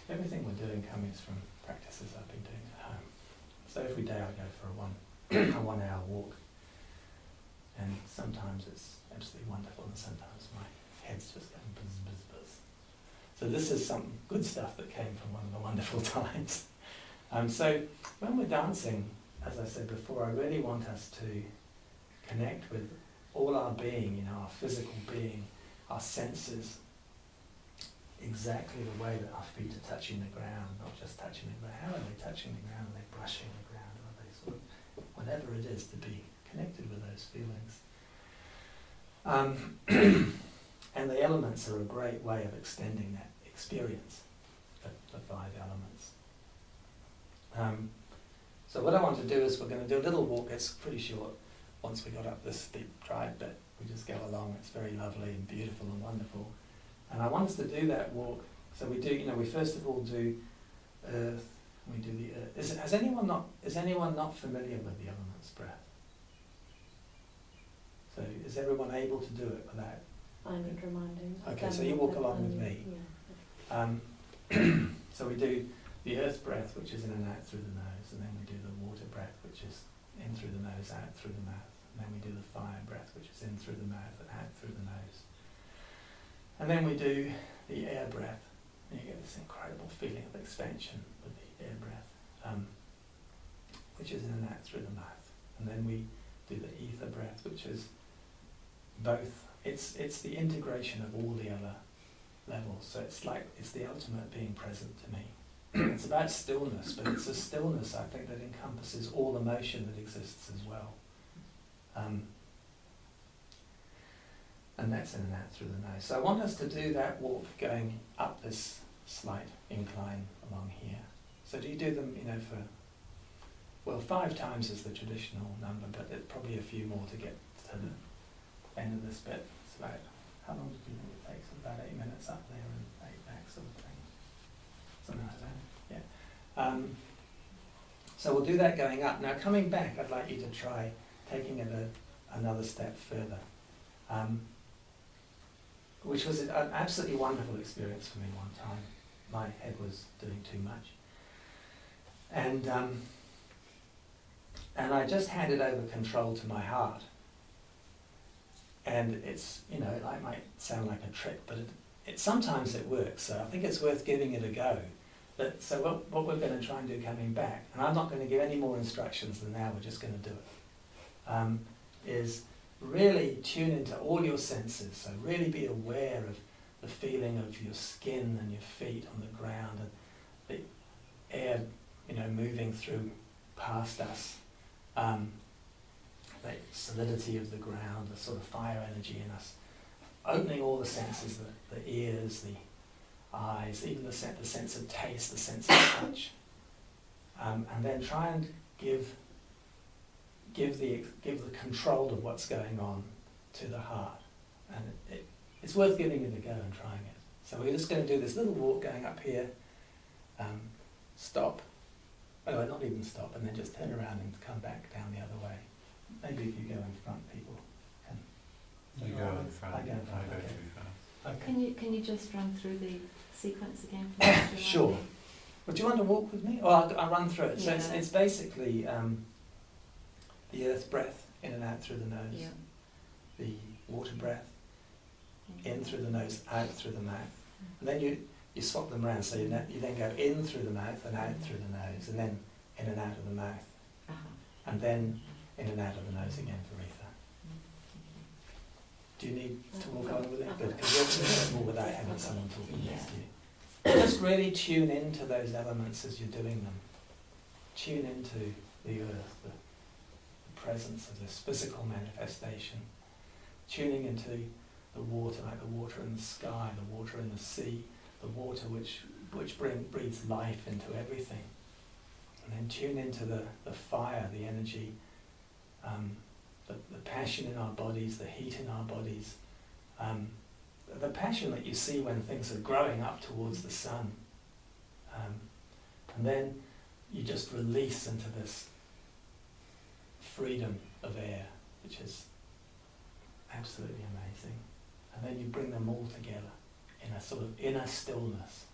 everything we're doing comes from practices I've been doing at home. So every day I go for a 1 hour walk, and sometimes it's absolutely wonderful, and sometimes my head's just going buzz, buzz, buzz. So this is some good stuff that came from one of the wonderful times. So when we're dancing, as I said before, I really want us to connect with all our being, our physical being, our senses, exactly the way that our feet are touching the ground, not just touching the ground. How are they touching the ground? Are they brushing the ground? Are they sort of, whatever it is, to be connected with those feelings. And the elements are a great way of extending that experience, the 5 elements. So what I want to do is we're going to do a little walk. It's pretty short. Once we got up this steep drive bit, we just go along. It's very lovely and beautiful and wonderful. And I want us to do that walk. So we do, we first of all do earth. We do the earth. Is anyone not familiar with the elements breath? So is everyone able to do it without? I need reminding. Okay, so you walk along with me. Yeah. So we do the earth breath, which is in and out through the nose, and then we do the water breath, which is in through the nose, out through the mouth. And then we do the fire breath, which is in through the mouth and out through the nose. And then we do the air breath, and you get this incredible feeling of expansion with the air breath, which is in and out through the mouth. And then we do the ether breath, which is both, it's the integration of all the other levels. So it's the ultimate being present to me. It's about stillness, but it's a stillness, I think, that encompasses all the motion that exists as well. And that's in and out through the nose. So I want us to do that walk going up this slight incline along here. So do you do them, for, 5 times is the traditional number, but there's probably a few more to get to the end of this bit. It's about, how long do you think it takes? About 8 minutes up there and 8 back, sort of thing. Something like that, yeah. So we'll do that going up. Now coming back, I'd like you to try taking it another step further. Which was an absolutely wonderful experience for me one time. My head was doing too much. And I just handed over control to my heart. And it's, it might sound like a trick, but sometimes it works, so I think it's worth giving it a go. So what we're going to try and do coming back, and I'm not going to give any more instructions than now, we're just going to do it, is really tune into all your senses. So really be aware of the feeling of your skin and your feet on the ground, and the air, moving through past us, the solidity of the ground, the sort of fire energy in us, opening all the senses, the ears, the eyes, even the sense of taste, the sense of touch, and then try and give the control of what's going on to the heart. And it's worth giving it a go and trying it. So we're just going to do this little walk going up here, stop, not even stop, and then just turn around and come back down the other way. Maybe if you go in front, people can. You go in front. I go in front. I go Okay. too fast. Okay. Can you just run through the sequence again? For me, if you Sure. like? Would you want to walk with me? Or I'll run through it. So Yeah. it's basically the earth breath in and out through the nose, Yeah. the water breath in through the nose, out through the mouth. And then you swap them around, so you then go in through the mouth and out through the nose, and then in and out of the mouth, and then in and out of the nose again for ether. Do you need to walk on with it? Good, because you're more without having someone talking next to you. Just really tune into those elements as you're doing them. Tune into the earth, the presence of this physical manifestation. Tuning into the water, like the water in the sky, the water in the sea, the water which breathes life into everything. And then tune into the fire, the energy, the passion in our bodies, the heat in our bodies, the passion that you see when things are growing up towards the sun. And then you just release into this freedom of air, which is absolutely amazing. And then you bring them all together in a sort of inner stillness.